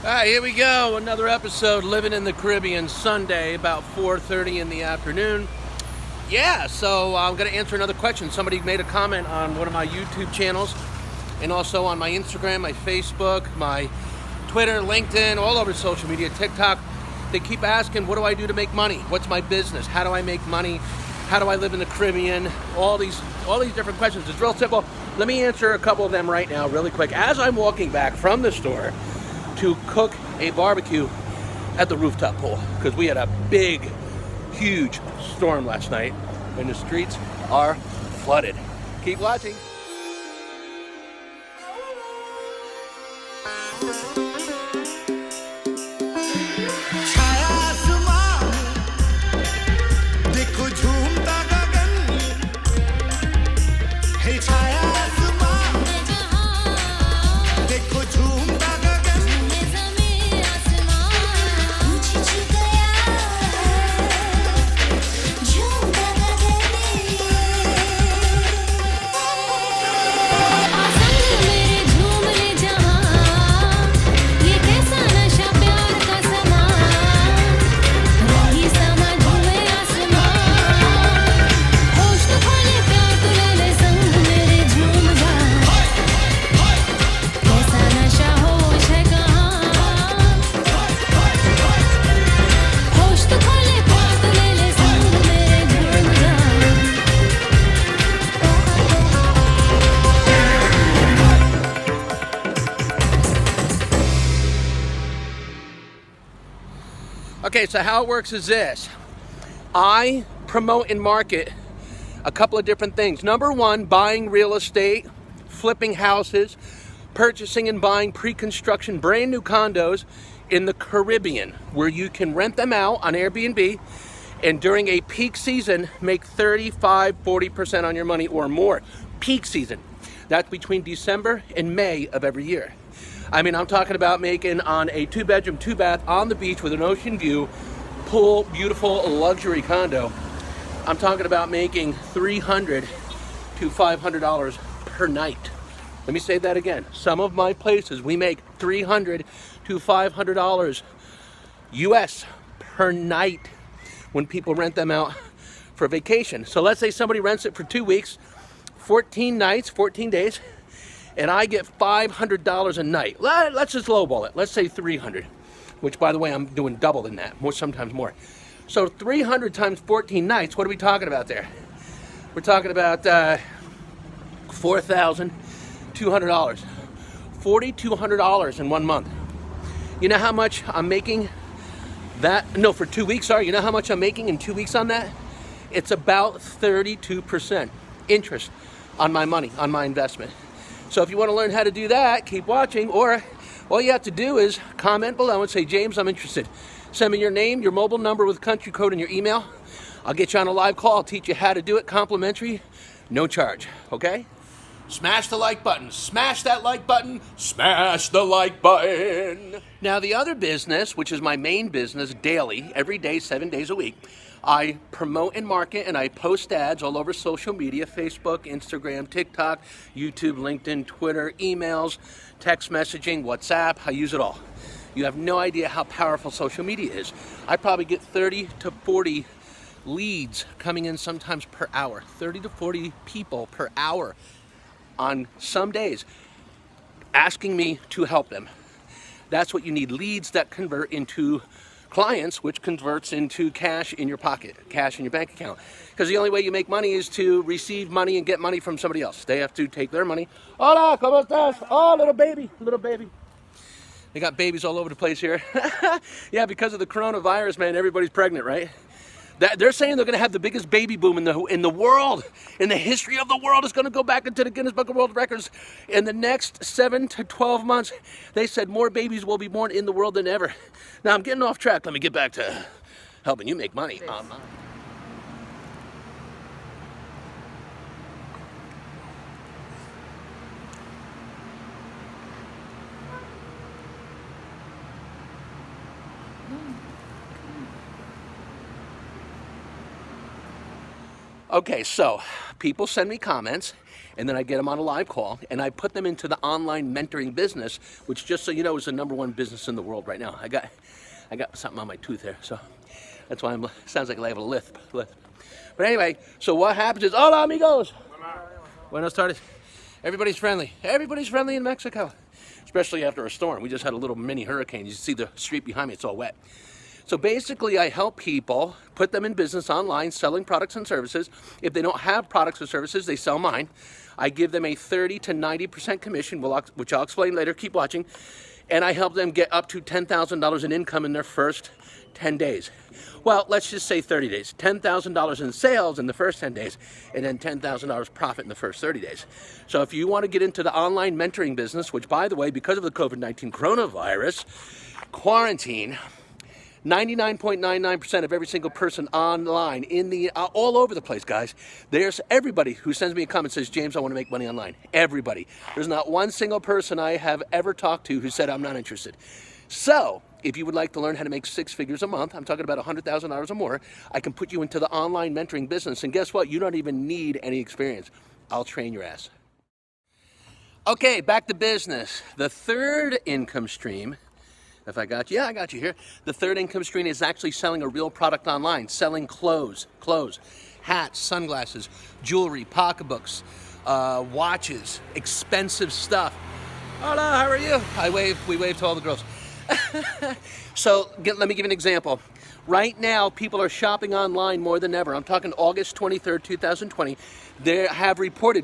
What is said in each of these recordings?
All right, here we go. Another episode, Living in the Caribbean, Sunday, about 4:30 in the afternoon. Yeah, so I'm going to answer another question. Somebody made a comment on one of my YouTube channels and also on my Instagram, my Facebook, my Twitter, LinkedIn, all over social media, TikTok. They keep asking, what do I do to make money? What's my business? How do I make money? How do I live in the Caribbean? All these different questions. It's real simple. Let me answer a couple of them right now really quick. As I'm walking back from the store to cook a barbecue at the rooftop pool, because we had a big, huge storm last night and the streets are flooded. Keep watching. Okay, so how it works is this. I promote and market a couple of different things. Number one, buying real estate, flipping houses, purchasing and buying pre-construction brand new condos in the Caribbean, where you can rent them out on Airbnb and during a peak season make 35-40% on your money or more. Peak season. That's between December and May of every year. I mean, I'm talking about making on a 2-bedroom, 2-bath on the beach with an ocean view, pool, beautiful luxury condo. I'm talking about making $300 to $500 per night. Let me say that again. Some of my places, we make $300 to $500 US per night when people rent them out for vacation. So let's say somebody rents it for 2 weeks, 14 nights, 14 days, and I get $500 a night. Let's just lowball it. Let's say 300, which, by the way, I'm doing double than that, sometimes more. So 300 times 14 nights, what are we talking about there? We're talking about $4,200. $4,200 in 1 month. You know how much I'm making that? No, for 2 weeks, sorry. You know how much I'm making in 2 weeks on that? It's about 32% interest on my money, on my investment. So if you want to learn how to do that, keep watching, or all you have to do is comment below and say, James, I'm interested. Send me your name, your mobile number with country code and your email. I'll get you on a live call. I'll teach you how to do it, complimentary, no charge, okay? Smash the like button. Smash that like button. Smash the like button. Now, the other business, which is my main business daily, every day, 7 days a week, I promote and market and I post ads all over social media, Facebook, Instagram, TikTok, YouTube, LinkedIn, Twitter, emails, text messaging, WhatsApp. I use it all. You have no idea how powerful social media is. I probably get 30 to 40 leads coming in sometimes per hour, 30 to 40 people per hour on some days asking me to help them. That's what you need, leads that convert into clients, which converts into cash in your pocket, cash in your bank account. Because the only way you make money is to receive money and get money from somebody else. They have to take their money. Hola, ¿cómo estás? Oh, little baby, little baby. They got babies all over the place here. Yeah, because of the coronavirus, man, everybody's pregnant, right? They're saying they're going to have the biggest baby boom in the world, in the history of the world. It's going to go back into the Guinness Book of World Records in the next 7 to 12 months. They said more babies will be born in the world than ever. Now, I'm getting off track. Let me get back to helping you make money online. Okay, so people send me comments, and then I get them on a live call, and I put them into the online mentoring business, which, just so you know, is the #1 business in the world right now. I got something on my tooth here, so that's why sounds like I have a lisp. But anyway, so what happens is, hola amigos. Buenas tardes. Everybody's friendly. Everybody's friendly in Mexico, especially after a storm. We just had a little mini hurricane. You see the street behind me, it's all wet. So basically, I help people put them in business online, selling products and services. If they don't have products or services, they sell mine. I give them a 30 to 90% commission, which I'll explain later. Keep watching. And I help them get up to $10,000 in income in their first 10 days. Well, let's just say 30 days. $10,000 in sales in the first 10 days, and then $10,000 profit in the first 30 days. So if you want to get into the online mentoring business, which, by the way, because of the COVID-19 coronavirus quarantine, 99.99% of every single person online in the all over the place, guys. There's everybody who sends me a comment and says, James, I want to make money online. Everybody. There's not one single person I have ever talked to who said I'm not interested. So if you would like to learn how to make 6 figures a month, I'm talking about $100,000 or more, I can put you into the online mentoring business. And guess what? You don't even need any experience. I'll train your ass. Okay, back to business. The third income stream, if I got you, yeah, I got you here. The third income stream is actually selling a real product online, selling clothes, hats, sunglasses, jewelry, pocketbooks, watches, expensive stuff. Hola, how are you? We wave to all the girls. So let me give you an example. Right now, people are shopping online more than ever. I'm talking August 23rd, 2020.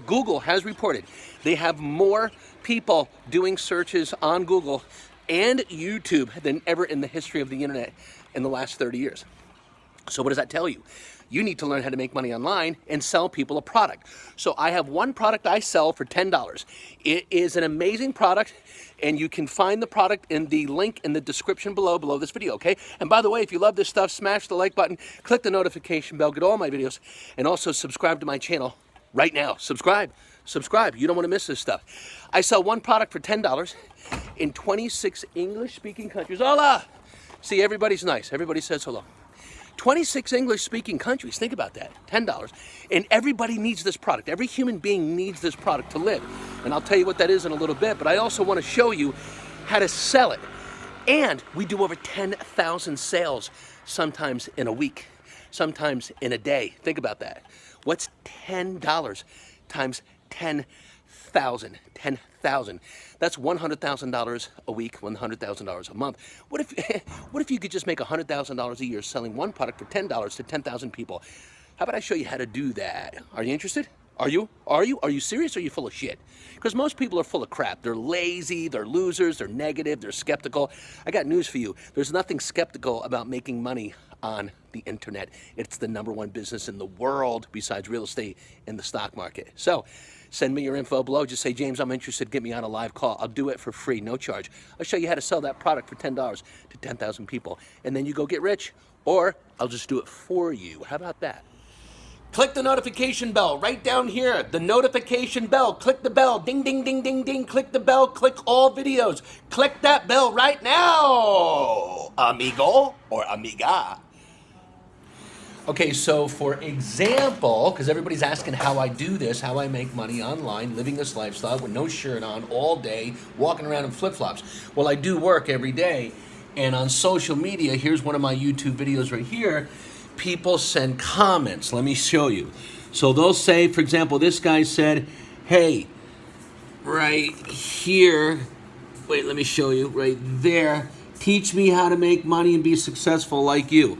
Google has reported, they have more people doing searches on Google and YouTube than ever in the history of the internet in the last 30 years. So what does that tell you? You need to learn how to make money online and sell people a product. So I have one product I sell for $10. It is an amazing product, and you can find the product in the link in the description below this video, okay? And by the way, if you love this stuff, smash the like button, click the notification bell, get all my videos, and also subscribe to my channel right now. Subscribe. You don't want to miss this stuff. I sell one product for $10 in 26 English-speaking countries. Hola! See, everybody's nice. Everybody says hello. 26 English-speaking countries. Think about that. $10. And everybody needs this product. Every human being needs this product to live. And I'll tell you what that is in a little bit, but I also want to show you how to sell it. And we do over 10,000 sales, sometimes in a week, sometimes in a day. Think about that. What's $10 times 10,000? 10,000. That's $100,000 a week, $100,000 a month. What if you could just make $100,000 a year selling one product for $10 to 10,000 people? How about I show you how to do that? Are you interested? Are you serious, or are you full of shit? Because most people are full of crap. They're lazy, they're losers, they're negative, they're skeptical. I got news for you. There's nothing skeptical about making money on the internet. It's the #1 business in the world besides real estate and the stock market. So send me your info below. Just say, James, I'm interested. Get me on a live call. I'll do it for free, no charge. I'll show you how to sell that product for $10 to 10,000 people. And then you go get rich, or I'll just do it for you. How about that? Click the notification bell right down here. The notification bell. Click the bell. Ding, ding, ding, ding, ding. Click the bell. Click all videos. Click that bell right now, amigo or amiga. Okay, so for example, because everybody's asking how I do this, how I make money online, living this lifestyle with no shirt on all day, walking around in flip-flops. Well, I do work every day, and on social media, here's one of my YouTube videos right here. People send comments. Let me show you. So they'll say, for example, this guy said, hey, right here, wait, let me show you, right there, teach me how to make money and be successful like you.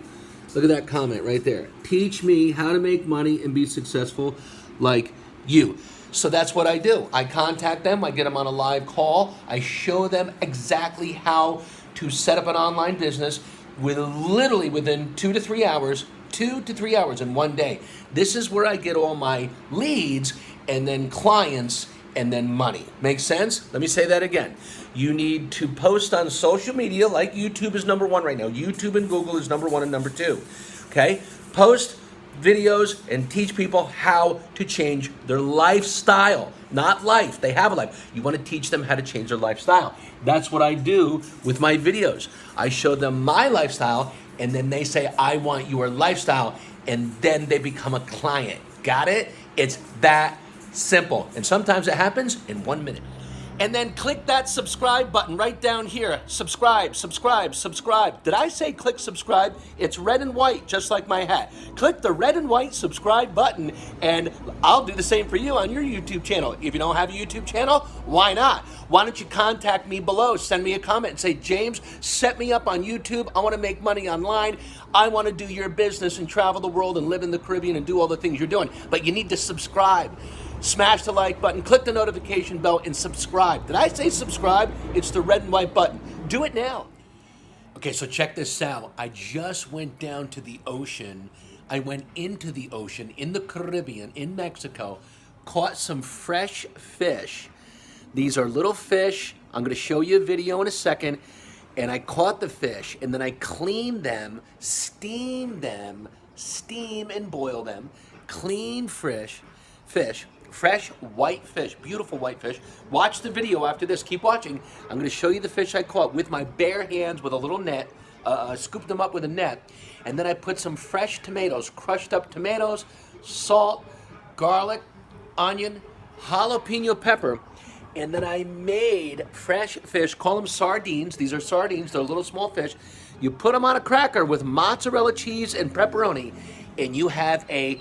Look at that comment right there. Teach me how to make money and be successful like you. So that's what I do. I contact them. I get them on a live call. I show them exactly how to set up an online business literally within 2 to 3 hours, 2 to 3 hours in one day. This is where I get all my leads and then clients and then money. Make sense? Let me say that again. You need to post on social media, like YouTube is #1 right now. YouTube and Google is #1 and #2. Okay? Post videos and teach people how to change their lifestyle. Not life. They have a life. You want to teach them how to change their lifestyle. That's what I do with my videos. I show them my lifestyle, and then they say, I want your lifestyle, and then they become a client. Got it? It's that simple. And sometimes it happens in 1 minute. And then click that subscribe button right down here. Subscribe, subscribe, subscribe. Did I say click subscribe? It's red and white, just like my hat. Click the red and white subscribe button, and I'll do the same for you on your YouTube channel. If you don't have a YouTube channel, why not? Why don't you contact me below? Send me a comment and say, James, set me up on YouTube. I want to make money online. I want to do your business and travel the world and live in the Caribbean and do all the things you're doing. But you need to subscribe. Smash the like button, click the notification bell, and subscribe. Did I say subscribe? It's the red and white button. Do it now. Okay, so check this out. I just went down to the ocean. I went into the ocean in the Caribbean, in Mexico, caught some fresh fish. These are little fish. I'm going to show you a video in a second. And I caught the fish, and then I cleaned them, steam and boil them. Clean fish. Fresh white fish, beautiful white fish. Watch the video after this. Keep watching. I'm going to show you the fish I caught with my bare hands with a little net. Scooped them up with a net. And then I put some fresh tomatoes, crushed up tomatoes, salt, garlic, onion, jalapeno pepper. And then I made fresh fish, call them sardines. These are sardines, they're little small fish. You put them on a cracker with mozzarella cheese and pepperoni, and you have a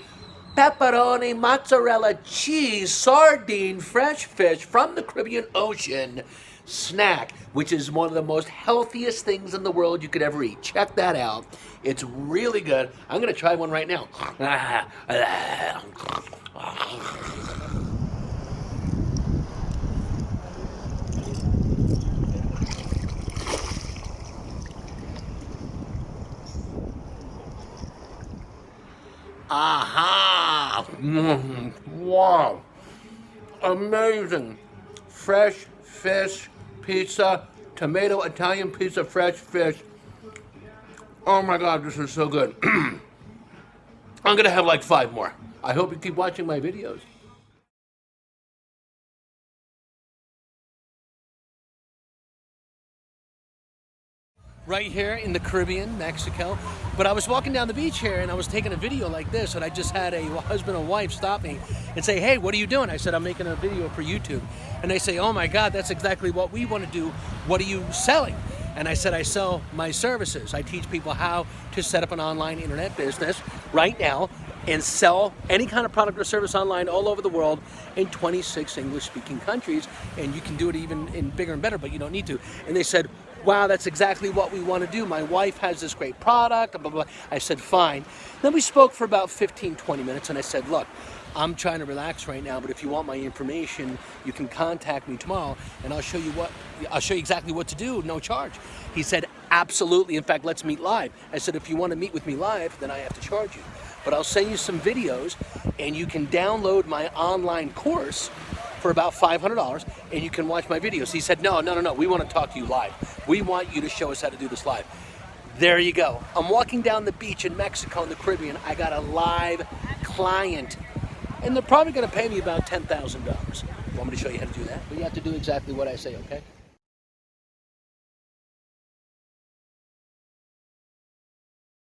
pepperoni, mozzarella, cheese, sardine, fresh fish from the Caribbean Ocean snack, which is one of the most healthiest things in the world you could ever eat. Check that out. It's really good. I'm going to try one right now. Aha! Wow! Amazing! Fresh fish pizza, tomato Italian pizza, fresh fish. Oh my God, this is so good. I'm gonna have like 5 more. I hope you keep watching my videos. Right here in the Caribbean, Mexico. But I was walking down the beach here and I was taking a video like this, and I just had a husband and wife stop me and say, hey, what are you doing? I said, I'm making a video for YouTube. And they say, oh my God, that's exactly what we want to do. What are you selling? And I said, I sell my services. I teach people how to set up an online internet business right now and sell any kind of product or service online all over the world in 26 English-speaking countries. And you can do it even in bigger and better, but you don't need to. And they said, wow, that's exactly what we want to do. My wife has this great product, blah, blah, blah. I said, fine. Then we spoke for about 15, 20 minutes, and I said, look, I'm trying to relax right now, but if you want my information, you can contact me tomorrow, and I'll show you exactly what to do, no charge. He said, absolutely. In fact, let's meet live. I said, if you want to meet with me live, then I have to charge you. But I'll send you some videos, and you can download my online course for about $500, and you can watch my videos. He said, no, we want to talk to you live. We want you to show us how to do this live. There you go. I'm walking down the beach in Mexico in the Caribbean. I got a live client, and they're probably going to pay me about $10,000. Want me to show you how to do that? But you have to do exactly what I say, okay?